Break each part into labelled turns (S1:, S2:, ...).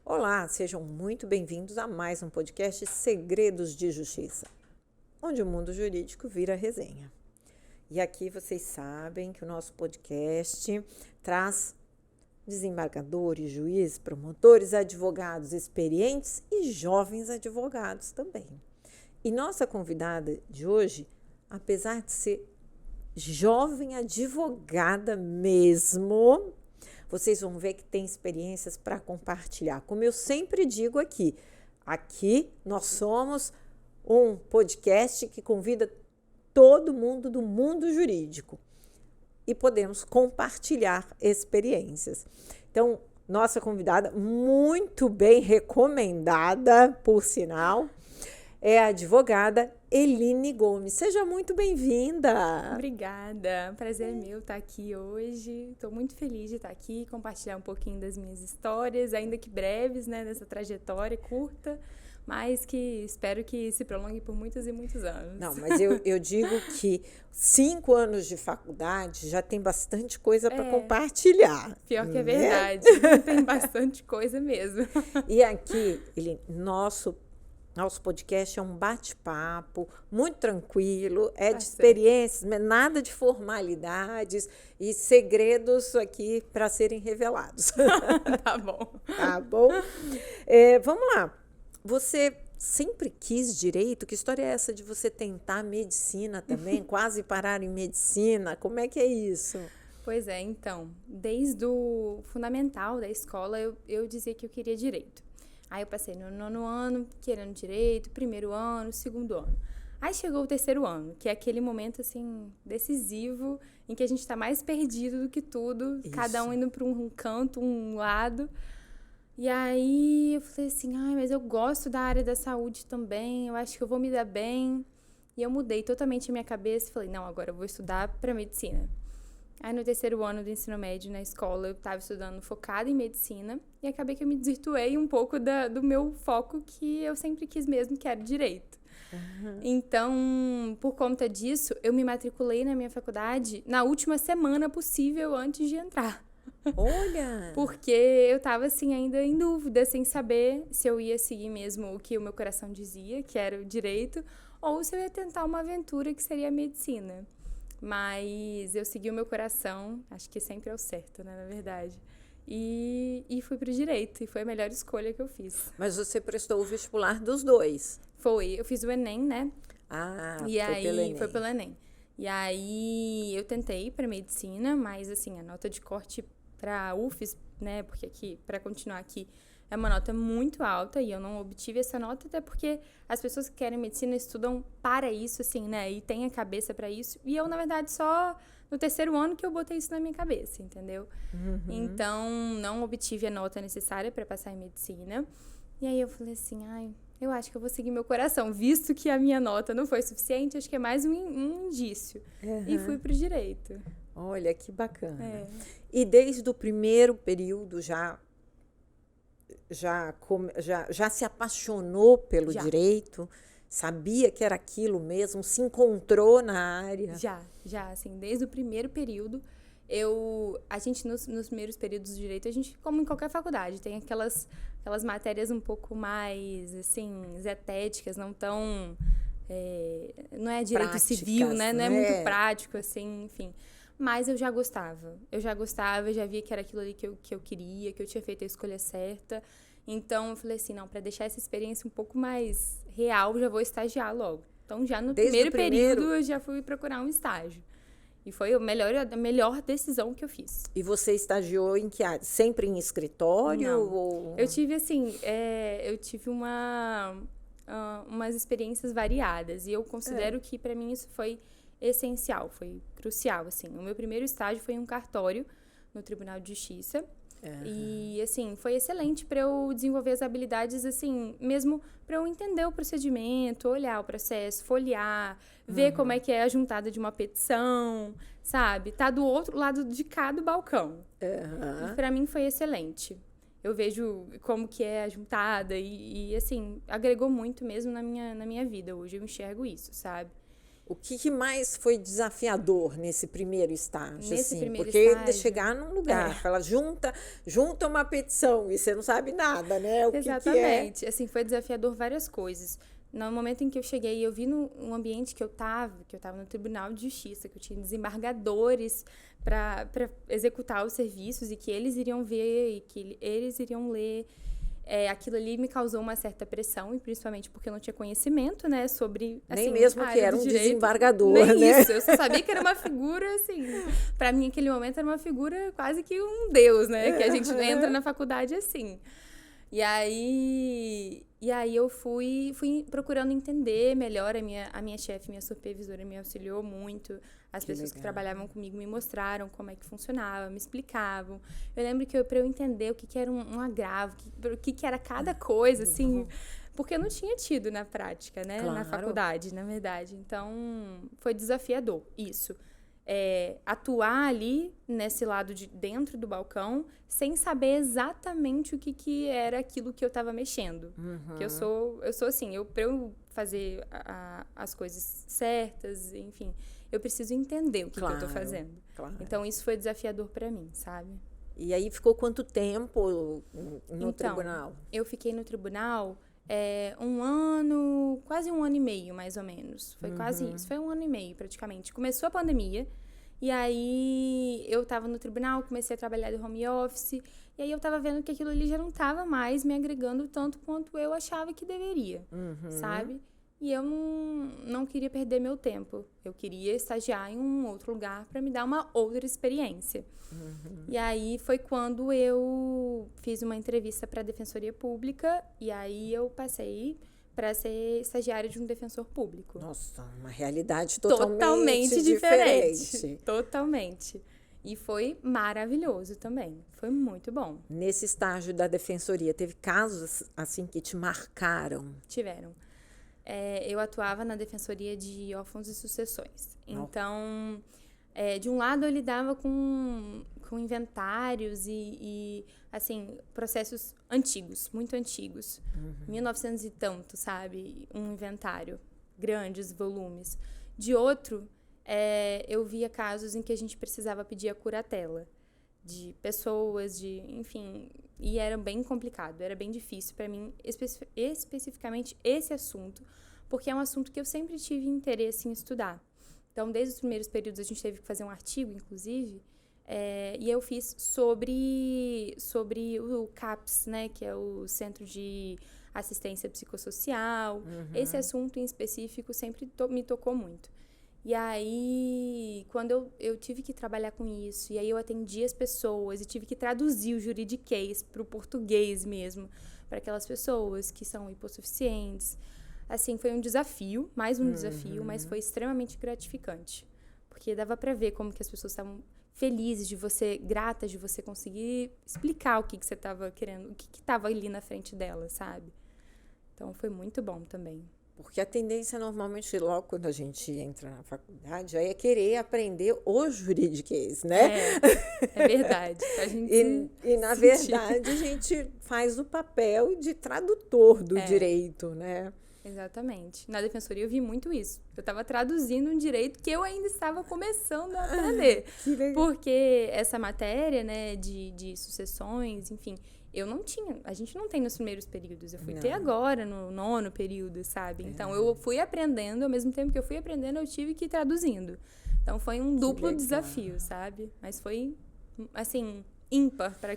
S1: Olá, sejam muito bem-vindos a mais um podcast Segredos de Justiça, onde o mundo jurídico vira resenha. E aqui vocês sabem que o nosso podcast traz desembargadores, juízes, promotores, advogados experientes e jovens advogados também. E nossa convidada de hoje, apesar de ser jovem advogada mesmo, vocês vão ver que tem experiências para compartilhar. Como eu sempre digo aqui nós somos um podcast que convida todo mundo do mundo jurídico e podemos compartilhar experiências. Então, nossa convidada, muito bem recomendada, por sinal, é a advogada Eline Gomes. Seja muito bem-vinda.
S2: Obrigada. Prazer é meu estar aqui hoje. Estou muito feliz de estar aqui, compartilhar um pouquinho das minhas histórias, ainda que breves, né, dessa trajetória curta, mas que espero que se prolongue por muitos e muitos anos.
S1: Não, mas eu digo que 5 anos de faculdade já tem bastante coisa para compartilhar.
S2: Pior que é verdade. Tem bastante coisa mesmo.
S1: E aqui, nosso podcast é um bate-papo muito tranquilo, de experiências, nada de formalidades e segredos aqui para serem revelados.
S2: Tá bom.
S1: Tá bom? Vamos lá. Você sempre quis direito? Que história é essa de você tentar medicina também? Quase parar em medicina? Como é que é isso?
S2: Pois é, então, desde o fundamental da escola, eu dizia que eu queria direito. Aí eu passei no 9º ano querendo direito, 1º ano, 2º ano. Aí chegou o 3º ano, que é aquele momento, assim, decisivo, em que a gente está mais perdido do que tudo, isso. Cada um indo para um canto, um lado. E aí eu falei assim, mas eu gosto da área da saúde também, eu acho que eu vou me dar bem. E eu mudei totalmente a minha cabeça e falei, não, agora eu vou estudar para medicina. Aí no 3º ano do ensino médio na escola eu estava estudando focada em medicina e acabei que eu me desvirtuei um pouco do meu foco que eu sempre quis mesmo, que era direito. Uhum. Então, por conta disso, eu me matriculei na minha faculdade na última semana possível antes de entrar.
S1: Olha!
S2: Porque eu estava assim ainda em dúvida, sem saber se eu ia seguir mesmo o que o meu coração dizia, que era o direito, ou se eu ia tentar uma aventura que seria a medicina. Mas eu segui o meu coração, acho que sempre é o certo, né, na verdade. E fui pro direito, e foi a melhor escolha que eu fiz.
S1: Mas você prestou o vestibular dos dois?
S2: Foi, eu fiz o Enem, né?
S1: Foi
S2: pelo Enem. E aí eu tentei para medicina, mas assim, a nota de corte para UFES, né, porque aqui, para continuar aqui, é uma nota muito alta e eu não obtive essa nota, até porque as pessoas que querem medicina estudam para isso, assim, né? E têm a cabeça para isso. E eu, na verdade, só no 3º ano que eu botei isso na minha cabeça, entendeu? Uhum. Então, não obtive a nota necessária para passar em medicina. E aí eu falei assim, eu acho que eu vou seguir meu coração. Visto que a minha nota não foi suficiente, acho que é mais um indício. Uhum. E fui pro direito.
S1: Olha, que bacana. E desde o primeiro período já se apaixonou pelo direito? Sabia que era aquilo mesmo? Se encontrou na área?
S2: Já, assim, desde o primeiro período, a gente, nos primeiros períodos de direito, a gente, como em qualquer faculdade, tem aquelas matérias um pouco mais, assim, zetéticas, não tão... não é direito práticas, civil, né? Não é muito prático, assim, enfim... Mas eu já gostava, eu já via que era aquilo ali que eu queria, que eu tinha feito a escolha certa. Então, eu falei assim, não, para deixar essa experiência um pouco mais real, já vou estagiar logo. Então, já no primeiro período, eu já fui procurar um estágio. E foi a melhor decisão que eu fiz.
S1: E você estagiou em que área? Sempre em escritório?
S2: Não.
S1: Ou...
S2: Eu tive, assim, umas experiências variadas. E eu considero que, para mim, isso foi essencial, foi crucial, assim. O meu primeiro estágio foi em um cartório no Tribunal de Justiça. Uhum. E, assim, foi excelente para eu desenvolver as habilidades, assim, mesmo para eu entender o procedimento, olhar o processo, folhear, ver como é que é a juntada de uma petição, sabe? Tá do outro lado de cada balcão. Uhum. E para mim foi excelente. Eu vejo como que é a juntada e, assim, agregou muito mesmo na minha vida. Hoje eu enxergo isso, sabe?
S1: O que mais foi desafiador nesse primeiro estágio?
S2: Nesse
S1: assim?
S2: primeiro
S1: Porque
S2: estágio,
S1: chegar num lugar, ela junta uma petição e você não sabe nada, né? O
S2: exatamente.
S1: que é.
S2: Assim, foi desafiador várias coisas. No momento em que eu cheguei, eu vi no ambiente que eu tava no Tribunal de Justiça, que eu tinha desembargadores para executar os serviços e que eles iriam ver e que eles iriam ler. Aquilo ali me causou uma certa pressão, e principalmente porque eu não tinha conhecimento, né, sobre, assim,
S1: Nem mesmo
S2: a
S1: que
S2: área
S1: era
S2: do
S1: um
S2: direito.
S1: desembargador,
S2: Nem
S1: né?
S2: isso, eu só sabia que era uma figura, assim, para mim, naquele momento, era uma figura quase que um deus, né, que a gente entra na faculdade assim. E aí eu fui procurando entender melhor. A minha chefe, minha supervisora, me auxiliou muito. As pessoas que trabalhavam comigo me mostraram como é que funcionava, me explicavam. Eu lembro que para eu entender o que era um agravo, o que era cada coisa, assim, porque eu não tinha tido na prática, né, na faculdade, na verdade. Então, foi desafiador, isso. Atuar ali nesse lado de dentro do balcão sem saber exatamente o que era aquilo que eu estava mexendo. Que eu sou assim, para eu fazer as coisas certas, enfim, eu preciso entender o que eu estou fazendo.
S1: Claro.
S2: Então, isso foi desafiador para mim, sabe?
S1: E aí ficou quanto tempo no tribunal?
S2: Eu fiquei no tribunal 1 ano, quase 1 ano e meio, mais ou menos. Foi quase isso, foi 1 ano e meio, praticamente. Começou a pandemia, e aí eu tava no tribunal, comecei a trabalhar de home office, e aí eu tava vendo que aquilo ali já não tava mais me agregando tanto quanto eu achava que deveria, sabe? E eu não queria perder meu tempo. Eu queria estagiar em um outro lugar para me dar uma outra experiência. E aí foi quando eu fiz uma entrevista para a Defensoria Pública, e aí eu passei para ser estagiária de um defensor público.
S1: Nossa, uma realidade totalmente
S2: diferente. Totalmente. E foi maravilhoso também. Foi muito bom.
S1: Nesse estágio da Defensoria, teve casos assim que te marcaram?
S2: Tiveram. Eu atuava na Defensoria de Órfãos e Sucessões. Então, de um lado eu lidava com inventários e assim, processos antigos, muito antigos. 1900 e tanto, sabe? Um inventário, grandes volumes. De outro, eu via casos em que a gente precisava pedir a curatela de pessoas, enfim, e era bem complicado, era bem difícil para mim, especificamente esse assunto, porque é um assunto que eu sempre tive interesse em estudar. Então, desde os primeiros períodos, a gente teve que fazer um artigo, inclusive, e eu fiz sobre o CAPS, né, que é o Centro de Assistência Psicossocial. Esse assunto em específico sempre me tocou muito. E aí, quando eu tive que trabalhar com isso, e aí eu atendi as pessoas e tive que traduzir o juridiquês para o português mesmo, para aquelas pessoas que são hipossuficientes. Assim, foi um desafio, mais um desafio, mas foi extremamente gratificante. Porque dava para ver como que as pessoas estavam felizes de você, gratas de você conseguir explicar o que você estava querendo, o que estava ali na frente dela, sabe? Então, foi muito bom também.
S1: Porque a tendência, normalmente, logo quando a gente entra na faculdade, é querer aprender o juridiquês, né?
S2: É verdade. A gente
S1: e na verdade, a gente faz o papel de tradutor do direito, né?
S2: Exatamente. Na Defensoria eu vi muito isso. Eu estava traduzindo um direito que eu ainda estava começando a aprender. Porque essa matéria, né, de sucessões, enfim, eu não tinha. A gente não tem nos primeiros períodos. Eu fui ter agora, no 9º período, sabe? Então, eu fui aprendendo, ao mesmo tempo que eu fui aprendendo, eu tive que ir traduzindo. Então, foi um duplo desafio, sabe? Mas foi, assim, ímpar para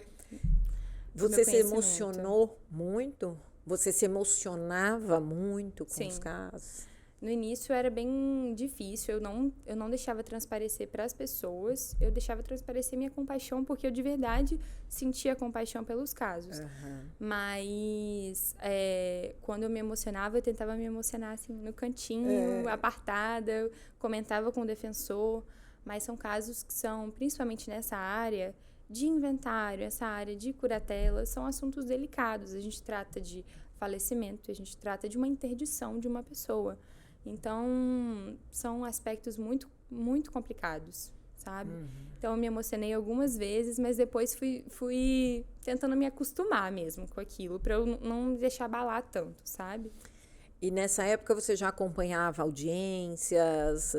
S1: Você se emocionou muito? Você se emocionava muito com os casos?
S2: No início era bem difícil, eu não deixava transparecer para as pessoas, eu deixava transparecer minha compaixão, porque eu de verdade sentia compaixão pelos casos. Mas quando eu me emocionava, eu tentava me emocionar assim, no cantinho, apartada, eu comentava com o defensor, mas são casos que são, principalmente nessa área de inventário, essa área de curatela, são assuntos delicados. A gente trata de falecimento, a gente trata de uma interdição de uma pessoa. Então, são aspectos muito, muito complicados, sabe? Então, eu me emocionei algumas vezes, mas depois fui tentando me acostumar mesmo com aquilo, para eu não deixar abalar tanto, sabe?
S1: E nessa época você já acompanhava audiências,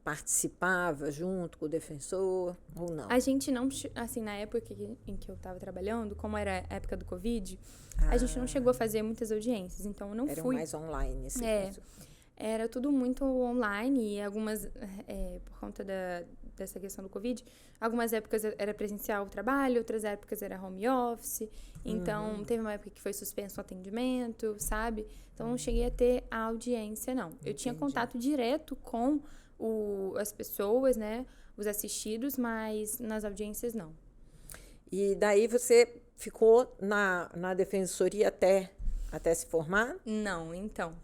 S1: participava junto com o defensor ou não?
S2: A gente não, assim, na época em que eu estava trabalhando, como era a época do Covid, a gente não chegou a fazer muitas audiências, então eu não
S1: Eram
S2: fui.
S1: mais online, assim.
S2: Era tudo muito online e algumas, por conta dessa questão do Covid, algumas épocas era presencial o trabalho, outras épocas era home office, então teve uma época que foi suspenso o atendimento, sabe? Então não cheguei a ter a audiência, não. Eu tinha contato direto com as pessoas, né, os assistidos, mas nas audiências não.
S1: E daí você ficou na defensoria até se formar?
S2: Não, então.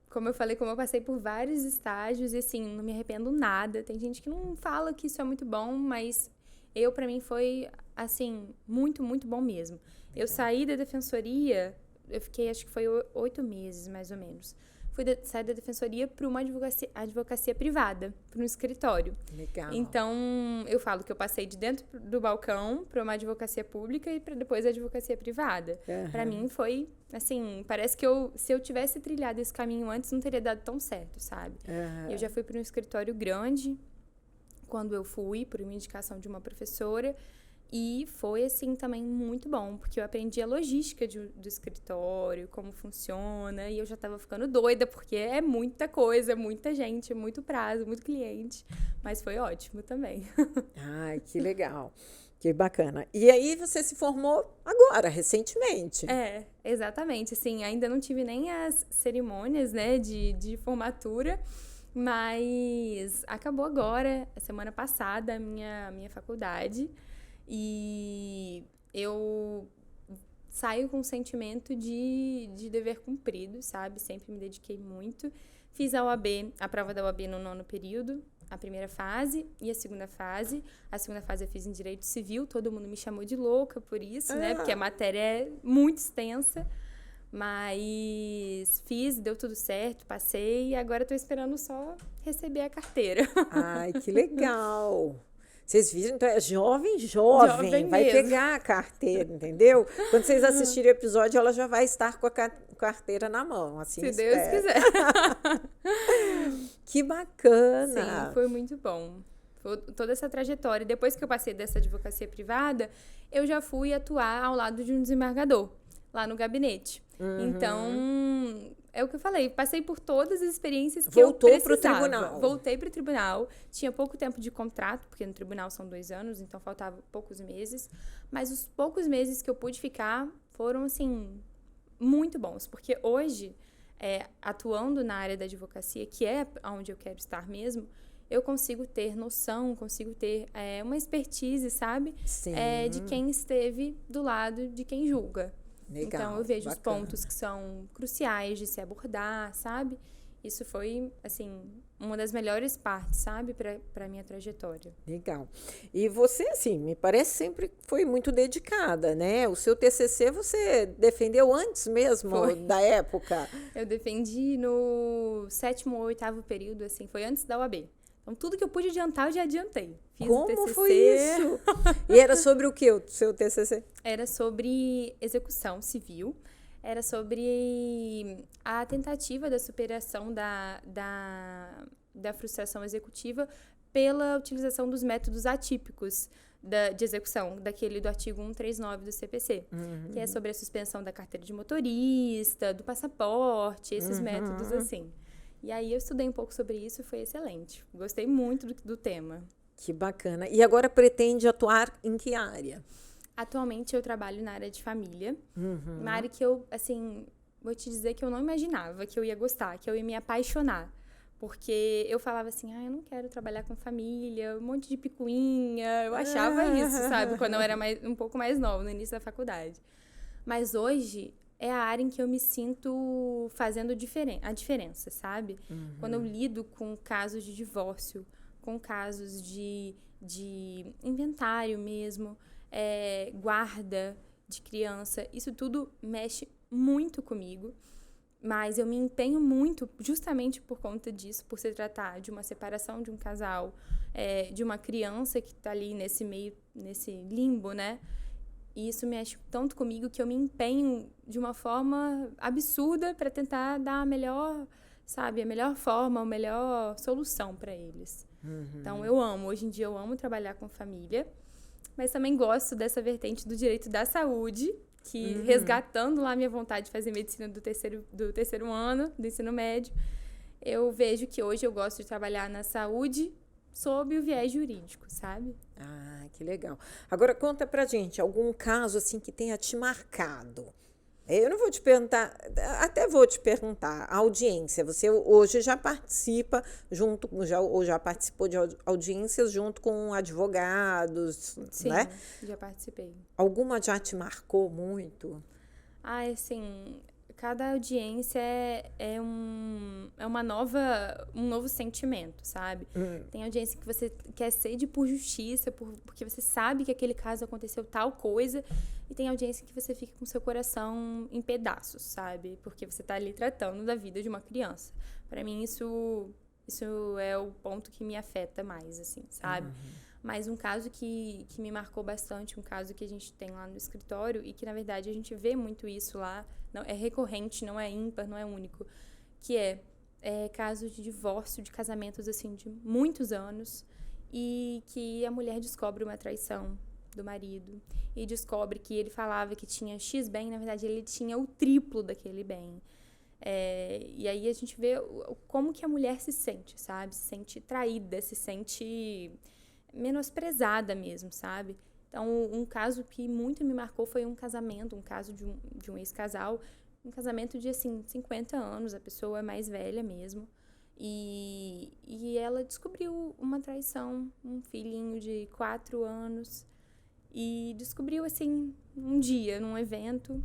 S2: Como eu falei, como eu passei por vários estágios e, assim, não me arrependo nada. Tem gente que não fala que isso é muito bom, mas pra mim, foi, assim, muito, muito bom mesmo. Eu saí da defensoria, eu fiquei, acho que foi 8 meses, mais ou menos. Saí da defensoria para uma advocacia privada, para um escritório.
S1: Legal.
S2: Então, eu falo que eu passei de dentro do balcão para uma advocacia pública e para depois a advocacia privada. Para mim foi, assim, parece que se eu tivesse trilhado esse caminho antes, não teria dado tão certo, sabe? Eu já fui para um escritório grande, quando eu fui, por uma indicação de uma professora, e foi, assim, também muito bom, porque eu aprendi a logística do escritório, como funciona, e eu já estava ficando doida, porque é muita coisa, muita gente, muito prazo, muito cliente, mas foi ótimo também.
S1: Ai, que legal, que bacana. E aí você se formou agora, recentemente.
S2: Exatamente, assim, ainda não tive nem as cerimônias, né, de formatura, mas acabou agora, semana passada, a minha faculdade. E eu saio com um sentimento de dever cumprido, sabe? Sempre me dediquei muito. Fiz a OAB, a prova da OAB no 9º período, a primeira fase e a segunda fase. A segunda fase eu fiz em Direito Civil, todo mundo me chamou de louca por isso, né? Porque a matéria é muito extensa. Mas fiz, deu tudo certo, passei e agora estou esperando só receber a carteira.
S1: Ai, que legal! Vocês viram? Então é jovem, vai
S2: mesmo.
S1: pegar a carteira, entendeu? Quando vocês assistirem o episódio, ela já vai estar com a carteira na mão, assim.
S2: Se Deus quiser.
S1: Que bacana!
S2: Sim, foi muito bom. Foi toda essa trajetória. Depois que eu passei dessa advocacia privada, eu já fui atuar ao lado de um desembargador, lá no gabinete. Então, é o que eu falei, passei por todas as experiências que eu precisava.
S1: Voltou pro tribunal.
S2: Voltei pro tribunal. Tinha pouco tempo de contrato, porque no tribunal são 2 anos, então faltava poucos meses. Mas os poucos meses que eu pude ficar foram, assim, muito bons. Porque hoje, atuando na área da advocacia, que é onde eu quero estar mesmo, eu consigo ter noção, consigo ter uma expertise, sabe?
S1: Sim.
S2: De quem esteve do lado de quem julga.
S1: Legal,
S2: então, eu vejo
S1: bacana.
S2: os pontos que são cruciais de se abordar, sabe? Isso foi, assim, uma das melhores partes, sabe? Para minha trajetória.
S1: Legal. E você, assim, me parece sempre foi muito dedicada, né? O seu TCC você defendeu antes mesmo da época?
S2: Eu defendi no 7º ou 8º período, assim, foi antes da UAB. Então, tudo que eu pude adiantar, eu já adiantei. Fiz o TCC.
S1: Como foi isso? E era sobre o que o seu TCC?
S2: Era sobre execução civil. Era sobre a tentativa da superação da frustração executiva pela utilização dos métodos atípicos de execução, daquele do artigo 139 do CPC, que é sobre a suspensão da carteira de motorista, do passaporte, esses métodos assim. E aí eu estudei um pouco sobre isso e foi excelente. Gostei muito do tema.
S1: Que bacana. E agora pretende atuar em que área?
S2: Atualmente eu trabalho na área de família. Uma área que eu, assim, vou te dizer que eu não imaginava que eu ia gostar, que eu ia me apaixonar. Porque eu falava assim, eu não quero trabalhar com família, um monte de picuinha. Eu achava isso, sabe? Quando eu era um pouco mais nova, no início da faculdade. Mas hoje é a área em que eu me sinto fazendo a diferença, sabe? Quando eu lido com casos de divórcio, com casos de inventário mesmo, guarda de criança, isso tudo mexe muito comigo. Mas eu me empenho muito justamente por conta disso, por se tratar de uma separação de um casal, de uma criança que está ali nesse limbo, né? E isso mexe tanto comigo que eu me empenho de uma forma absurda para tentar dar a melhor forma, a melhor solução para eles. Então, hoje em dia eu amo trabalhar com família, mas também gosto dessa vertente do direito da saúde, que resgatando lá a minha vontade de fazer medicina do terceiro ano, do ensino médio, eu vejo que hoje eu gosto de trabalhar na saúde sob o viés jurídico, sabe?
S1: Ah, que legal. Agora conta pra gente algum caso assim que tenha te marcado. Eu não vou te perguntar, até vou te perguntar, a audiência. Você hoje já participa ou já participou de audiências junto com advogados,
S2: Sim,
S1: né?
S2: Já participei.
S1: Alguma já te marcou muito?
S2: Assim, cada audiência é um novo sentimento, sabe? Tem audiência que você quer sede por justiça, porque você sabe que aquele caso aconteceu tal coisa, e tem audiência que você fica com seu coração em pedaços, sabe? Porque você tá ali tratando da vida de uma criança. Para mim, isso é o ponto que me afeta mais, assim, sabe? Mas um caso que me marcou bastante, um caso que a gente tem lá no escritório e que, na verdade, a gente vê muito isso lá, não, é recorrente, não é ímpar, não é único, que é casos de divórcio, de casamentos, assim, de muitos anos, e que a mulher descobre uma traição do marido e descobre que ele falava que tinha X bem, na verdade, ele tinha o triplo daquele bem. E aí a gente vê como que a mulher se sente, sabe? Se sente traída, se sente menosprezada mesmo, sabe? Então, um caso que muito me marcou foi um casamento, um caso de um ex-casal, um casamento de, assim, 50 anos, a pessoa é mais velha mesmo, e ela descobriu uma traição, um filhinho de 4 anos, e descobriu, assim, um dia, num evento,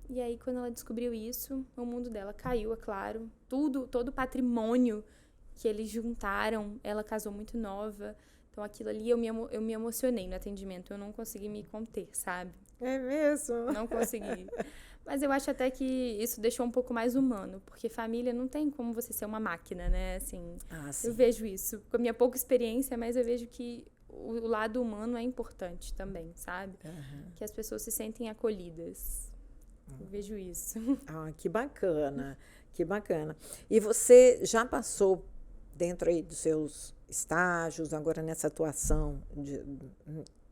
S2: e aí, quando ela descobriu isso, o mundo dela caiu, é claro, todo o patrimônio que eles juntaram, ela casou muito nova. Então, aquilo ali, eu me emocionei no atendimento. Eu não consegui me conter, sabe?
S1: É mesmo?
S2: Não consegui. Mas eu acho até que isso deixou um pouco mais humano. Porque família não tem como você ser uma máquina, né? Assim,
S1: sim.
S2: Eu vejo isso. Com a minha pouca experiência, mas eu vejo que o lado humano é importante também, sabe? Que as pessoas se sentem acolhidas. Eu vejo isso.
S1: Ah, que bacana. Que bacana. E você já passou dentro aí dos seus estágios, agora nessa atuação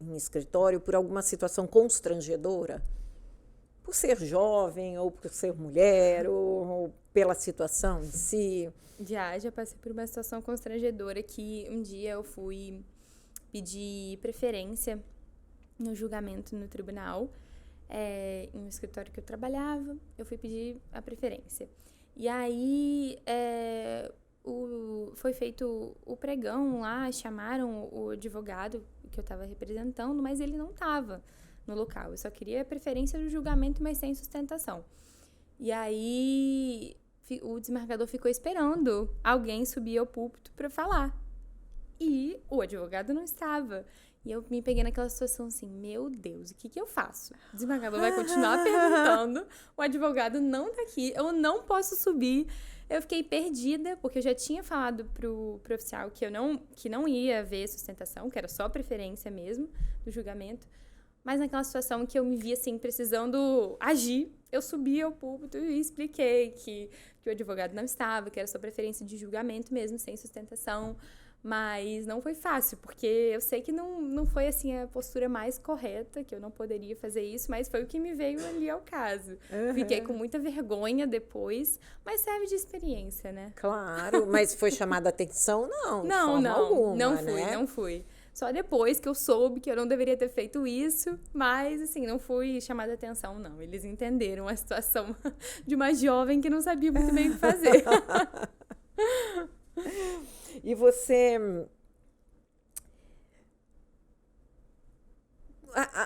S1: em escritório, por alguma situação constrangedora? Por ser jovem, ou por ser mulher, ou pela situação em si?
S2: Já passei por uma situação constrangedora que um dia eu fui pedir preferência no julgamento no tribunal, em um escritório que eu trabalhava, eu fui pedir a preferência. E aí, foi feito o pregão lá, chamaram o advogado que eu estava representando, mas ele não estava no local. Eu só queria a preferência do julgamento, mas sem sustentação. E aí, o desembargador ficou esperando alguém subir ao púlpito para falar. E o advogado não estava. E eu me peguei naquela situação assim, meu Deus, o que eu faço? O desembargador vai continuar perguntando, o advogado não tá aqui, eu não posso subir. Eu fiquei perdida, porque eu já tinha falado pro oficial que não ia haver sustentação, que era só preferência mesmo do julgamento. Mas naquela situação que eu me via assim, precisando agir, eu subi ao púlpito e expliquei que o advogado não estava, que era só preferência de julgamento mesmo, sem sustentação. Mas não foi fácil, porque eu sei que não foi assim a postura mais correta, que eu não poderia fazer isso, mas foi o que me veio ali ao caso. Fiquei com muita vergonha depois, mas serve de experiência, né?
S1: Claro, mas foi chamada a atenção? Não, de forma alguma,
S2: não fui. Só depois que eu soube que eu não deveria ter feito isso, mas assim, não fui chamada a atenção, não. Eles entenderam a situação de uma jovem que não sabia muito bem o que fazer.
S1: E você,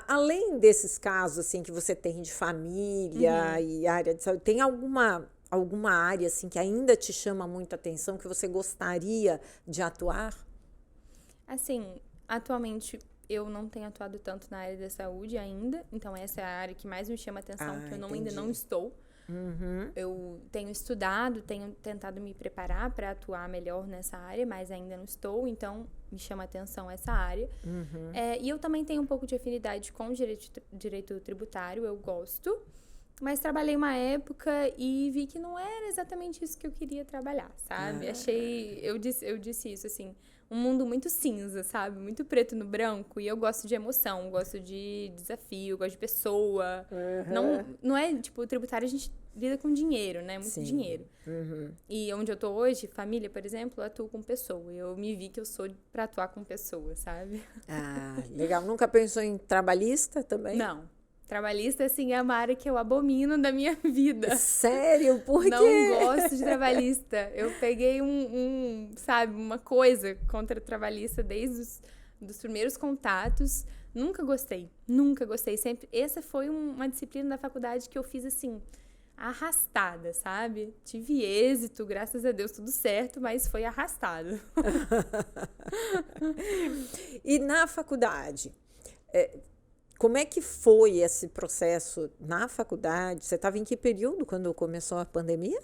S1: além desses casos assim que você tem de família e área de saúde, tem alguma área assim que ainda te chama muito a atenção, que você gostaria de atuar?
S2: Assim, atualmente eu não tenho atuado tanto na área da saúde ainda, então essa é a área que mais me chama a atenção, que eu ainda não estou. Eu tenho estudado, tenho tentado me preparar para atuar melhor nessa área, mas ainda não estou, então me chama a atenção essa área. E eu também tenho um pouco de afinidade com o direito tributário, eu gosto, mas trabalhei uma época e vi que não era exatamente isso que eu queria trabalhar, sabe? Eu disse isso, assim, um mundo muito cinza, sabe? Muito preto no branco, e eu gosto de emoção, gosto de desafio, gosto de pessoa. Não é, tipo, o tributário a gente lida com dinheiro, né? Muito dinheiro. E onde eu tô hoje, família, por exemplo, eu atuo com pessoa. Eu me vi que eu sou pra atuar com pessoa, sabe?
S1: Ah, legal. Nunca pensou em trabalhista também?
S2: Não. Trabalhista, assim, é uma área que eu abomino da minha vida.
S1: Sério? Por quê?
S2: Não gosto de trabalhista. Eu peguei sabe, uma coisa contra trabalhista desde os primeiros contatos. Nunca gostei. Sempre. Essa foi uma disciplina da faculdade que eu fiz, assim, arrastada, sabe? Tive êxito, graças a Deus, tudo certo, mas foi arrastado.
S1: E na faculdade, como é que foi esse processo na faculdade? Você estava em que período quando começou a pandemia?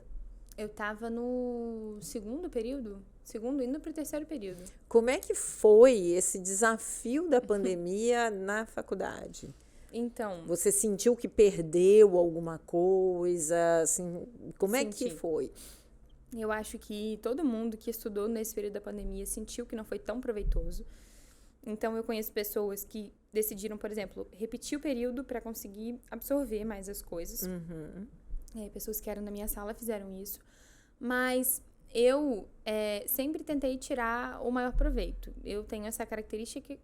S2: Eu estava no segundo período, indo para o terceiro período.
S1: Como é que foi esse desafio da pandemia na faculdade?
S2: Então...
S1: Você sentiu que perdeu alguma coisa? Assim, como é que foi?
S2: Eu acho que todo mundo que estudou nesse período da pandemia sentiu que não foi tão proveitoso. Então, eu conheço pessoas que decidiram, por exemplo, repetir o período para conseguir absorver mais as coisas. Pessoas que eram da minha sala fizeram isso. Mas eu sempre tentei tirar o maior proveito. Eu tenho essa característica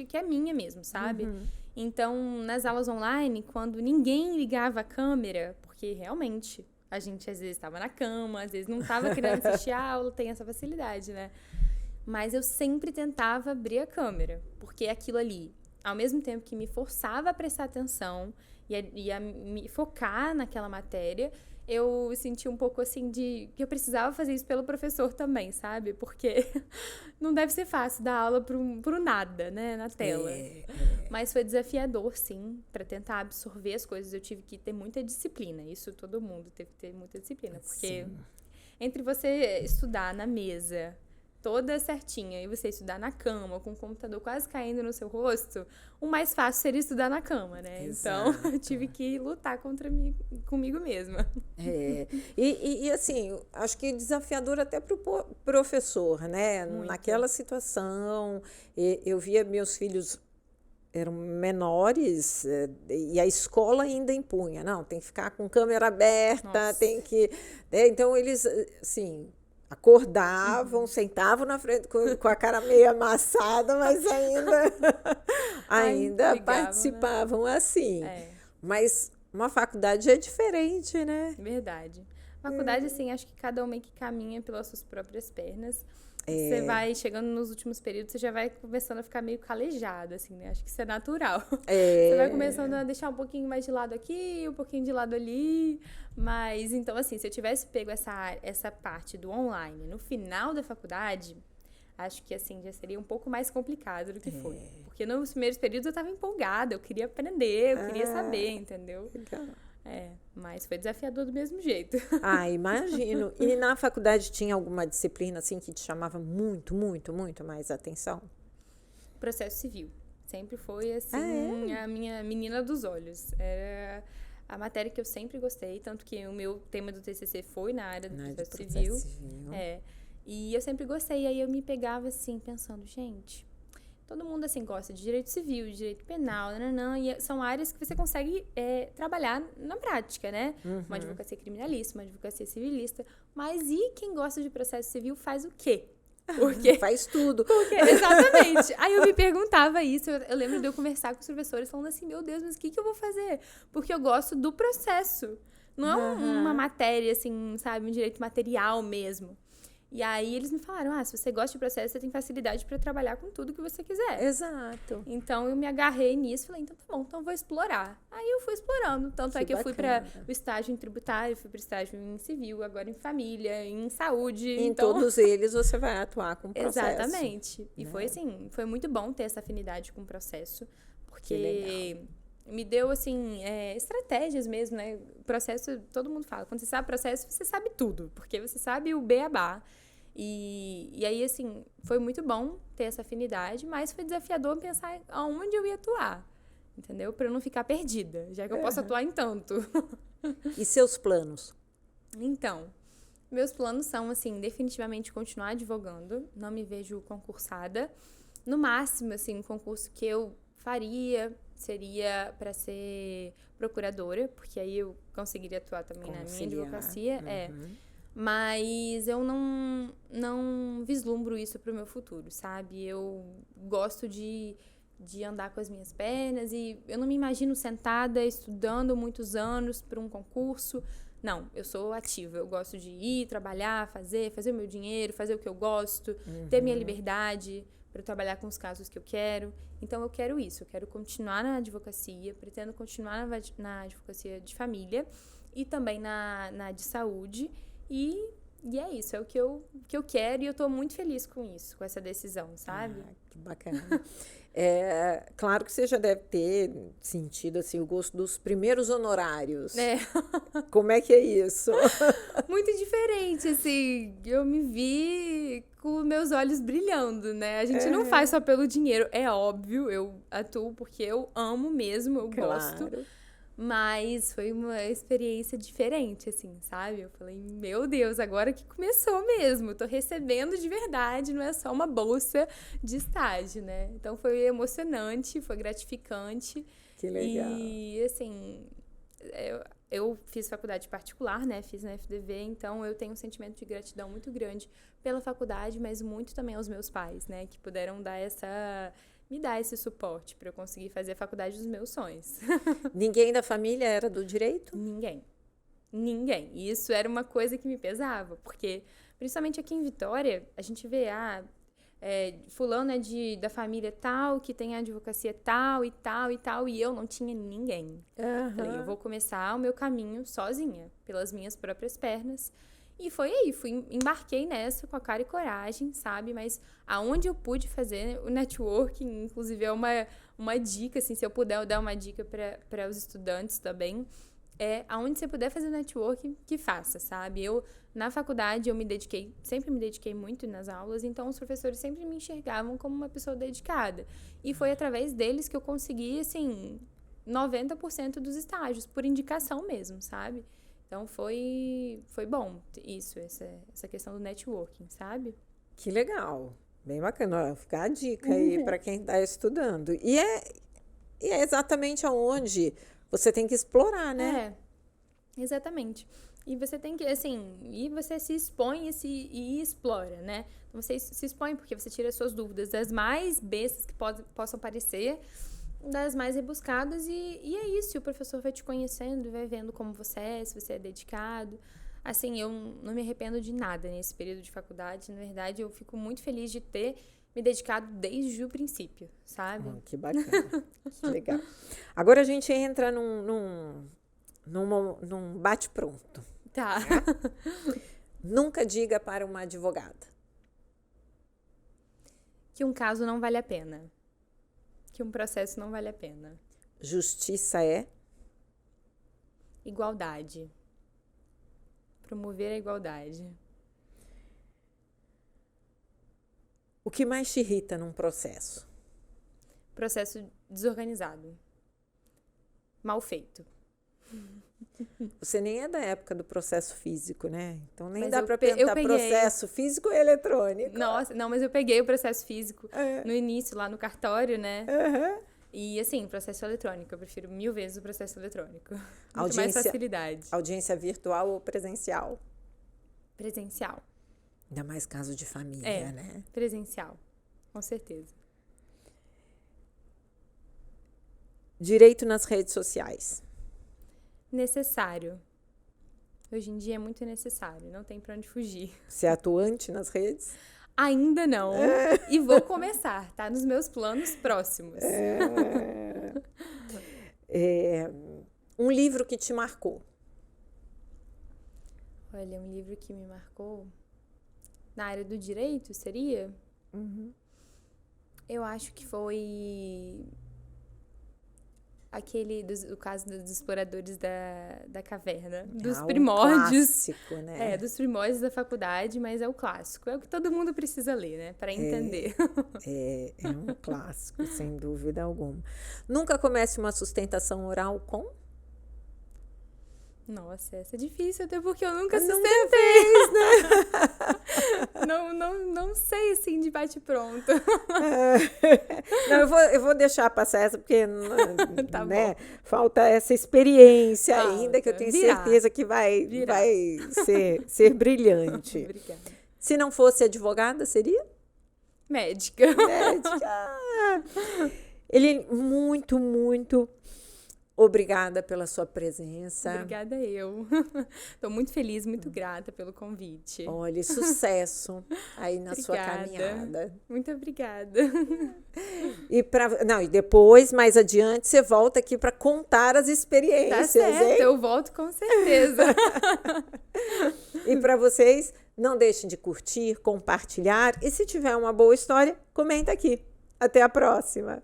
S2: que é minha mesmo, sabe? Então, nas aulas online, quando ninguém ligava a câmera, porque realmente a gente às vezes estava na cama, às vezes não estava querendo assistir a aula, tem essa facilidade, né? Mas eu sempre tentava abrir a câmera, porque aquilo ali, ao mesmo tempo que me forçava a prestar atenção e a me focar naquela matéria, eu senti um pouco assim de que eu precisava fazer isso pelo professor também, sabe? Porque não deve ser fácil dar aula pro nada, né, na tela. Mas foi desafiador, sim, para tentar absorver as coisas. Eu tive que ter muita disciplina. Isso todo mundo teve que ter muita disciplina, porque entre você estudar na mesa toda certinha e você estudar na cama, com o computador quase caindo no seu rosto, o mais fácil seria estudar na cama, né?
S1: Exato.
S2: Então, eu tive que lutar comigo mesma.
S1: E assim, acho que desafiador até para o professor, né?
S2: Muito.
S1: Naquela situação, eu via meus filhos eram menores e a escola ainda impunha, não, tem que ficar com câmera aberta, tem que... Então, eles, assim... acordavam, sentavam na frente com a cara meio amassada, mas ainda participavam, né? Assim. Mas uma faculdade é diferente, né?
S2: Verdade. Faculdade, assim, acho que cada um meio que caminha pelas suas próprias pernas. Você vai chegando nos últimos períodos, você já vai começando a ficar meio calejado, assim, né? Acho que isso é natural. Você vai começando a deixar um pouquinho mais de lado aqui, um pouquinho de lado ali. Mas, então, assim, se eu tivesse pego essa parte do online no final da faculdade, acho que, assim, já seria um pouco mais complicado do que foi. Porque nos primeiros períodos eu estava empolgada, eu queria aprender, eu queria saber, entendeu?
S1: Legal.
S2: Mas foi desafiador do mesmo jeito.
S1: Imagino. E na faculdade tinha alguma disciplina, assim, que te chamava muito, muito, muito mais atenção?
S2: Processo civil. Sempre foi, assim, a minha menina dos olhos. Era a matéria que eu sempre gostei, tanto que o meu tema do TCC foi na área do processo civil. E eu sempre gostei. Aí eu me pegava, assim, pensando, gente... Todo mundo, assim, gosta de direito civil, de direito penal, e são áreas que você consegue trabalhar na prática, né? Uma advocacia criminalista, uma advocacia civilista. Mas e quem gosta de processo civil faz o quê? Porque
S1: faz tudo.
S2: Exatamente. Aí eu me perguntava isso. Eu lembro de eu conversar com os professores falando assim, meu Deus, mas o que eu vou fazer? Porque eu gosto do processo. Não é uma matéria, assim, sabe? Um direito material mesmo. E aí eles me falaram, se você gosta de processo, você tem facilidade para trabalhar com tudo que você quiser.
S1: Exato.
S2: Então eu me agarrei nisso e falei, então tá bom, então eu vou explorar. Aí eu fui explorando, tanto é que eu fui para o estágio em tributário, fui para o estágio em civil, agora em família, em saúde.
S1: Em todos eles você vai atuar com o processo.
S2: Exatamente. E foi assim, foi muito bom ter essa afinidade com o processo, porque me deu, assim, estratégias mesmo, né? O processo, todo mundo fala, quando você sabe o processo, você sabe tudo, porque você sabe o beabá. E aí, assim, foi muito bom ter essa afinidade, mas foi desafiador pensar aonde eu ia atuar, entendeu? Para eu não ficar perdida, já que eu posso atuar em tanto.
S1: E seus planos?
S2: Então, meus planos são, assim, definitivamente continuar advogando, não me vejo concursada. No máximo, assim, um concurso que eu faria seria para ser procuradora, porque aí eu conseguiria atuar também na minha advocacia. Mas eu não vislumbro isso para o meu futuro, sabe? Eu gosto de andar com as minhas pernas e eu não me imagino sentada estudando muitos anos para um concurso. Não, eu sou ativa, eu gosto de ir, trabalhar, fazer o meu dinheiro, fazer o que eu gosto, ter minha liberdade para trabalhar com os casos que eu quero. Então, eu quero isso, eu quero continuar na advocacia, pretendo continuar na advocacia de família e também na de saúde. E é isso, é o que eu quero e eu tô muito feliz com isso, com essa decisão, sabe?
S1: Que bacana. Claro que você já deve ter sentido assim, o gosto dos primeiros honorários. Como é que é isso?
S2: Muito diferente, assim. Eu me vi com meus olhos brilhando, né? A gente não faz só pelo dinheiro, é óbvio. Eu atuo porque eu amo mesmo, eu gosto. Mas foi uma experiência diferente, assim, sabe? Eu falei, meu Deus, agora que começou mesmo. Eu tô recebendo de verdade, não é só uma bolsa de estágio, né? Então foi emocionante, foi gratificante.
S1: Que legal.
S2: E, assim, eu fiz faculdade particular, né? Fiz na FDV, então eu tenho um sentimento de gratidão muito grande pela faculdade, mas muito também aos meus pais, né? Que puderam me dar esse suporte para eu conseguir fazer a faculdade dos meus sonhos.
S1: Ninguém da família era do direito?
S2: Ninguém. E isso era uma coisa que me pesava, porque, principalmente aqui em Vitória, a gente vê, fulano é da família tal, que tem a advocacia tal e tal e tal, e eu não tinha ninguém. Falei, eu vou começar o meu caminho sozinha, pelas minhas próprias pernas. E foi aí, embarquei nessa com a cara e coragem, sabe? Mas aonde eu pude fazer o networking, inclusive é uma dica, assim, se eu puder dar uma dica para os estudantes também, aonde você puder fazer networking, que faça, sabe? Na faculdade, sempre me dediquei muito nas aulas, então os professores sempre me enxergavam como uma pessoa dedicada. E foi através deles que eu consegui, assim, 90% dos estágios, por indicação mesmo, sabe? Então, foi bom isso, essa questão do networking, sabe?
S1: Que legal. Bem bacana. Fica a dica aí para quem está estudando. E é exatamente aonde você tem que explorar, né?
S2: Exatamente. E você tem que, assim, você se expõe e explora, né? Então, você se expõe porque você tira as suas dúvidas das mais bestas que possam parecer, das mais rebuscadas, e é isso, o professor vai te conhecendo, vai vendo como você é, se você é dedicado. Assim, eu não me arrependo de nada nesse período de faculdade, na verdade, eu fico muito feliz de ter me dedicado desde o princípio, sabe?
S1: Que bacana, que legal. Agora a gente entra num bate-pronto.
S2: Tá.
S1: Nunca diga para uma advogada
S2: que um caso não vale a pena. Que um processo não vale a pena.
S1: Justiça é?
S2: Igualdade. Promover a igualdade.
S1: O que mais te irrita num processo?
S2: Processo desorganizado. Mal feito.
S1: Você nem é da época do processo físico, né? Então nem
S2: mas
S1: dá para perguntar processo físico ou eletrônico.
S2: Nossa, não, mas eu peguei o processo físico no início, lá no cartório, né? E assim, processo eletrônico, eu prefiro 1000 vezes o processo eletrônico. Muito mais facilidade.
S1: Audiência virtual ou presencial?
S2: Presencial.
S1: Ainda mais caso de família, né?
S2: Presencial, com certeza.
S1: Direito nas redes sociais.
S2: Necessário. Hoje em dia é muito necessário, não tem para onde fugir.
S1: Você é atuante nas redes?
S2: Ainda não. E vou começar, tá? Nos meus planos próximos.
S1: Um livro que te marcou?
S2: Olha, um livro que me marcou na área do direito, seria? Eu acho que foi o caso dos exploradores da caverna, dos
S1: um
S2: primórdios.
S1: clássico, né?
S2: Dos primórdios da faculdade, mas é o clássico. É o que todo mundo precisa ler, né? Para entender.
S1: É um clássico, sem dúvida alguma. Nunca comece uma sustentação oral com?
S2: Nossa, essa é difícil, até porque eu nunca sustentei. Não sei, assim, de bate-pronto.
S1: Não, eu vou deixar passar essa, porque
S2: Tá
S1: né,
S2: bom.
S1: falta essa experiência ainda, que eu tenho
S2: Virar.
S1: certeza que vai ser brilhante.
S2: Obrigada.
S1: Se não fosse advogada, seria?
S2: Médica.
S1: Médica. Ele, muito, muito obrigada pela sua presença.
S2: Obrigada eu. Estou muito feliz, muito grata pelo convite.
S1: Olha, sucesso aí na sua caminhada.
S2: Muito obrigada.
S1: E depois, mais adiante, você volta aqui para contar as
S2: Tá
S1: experiências,
S2: certo,
S1: hein?
S2: eu volto com certeza.
S1: E para vocês, não deixem de curtir, compartilhar e se tiver uma boa história, comenta aqui. Até a próxima!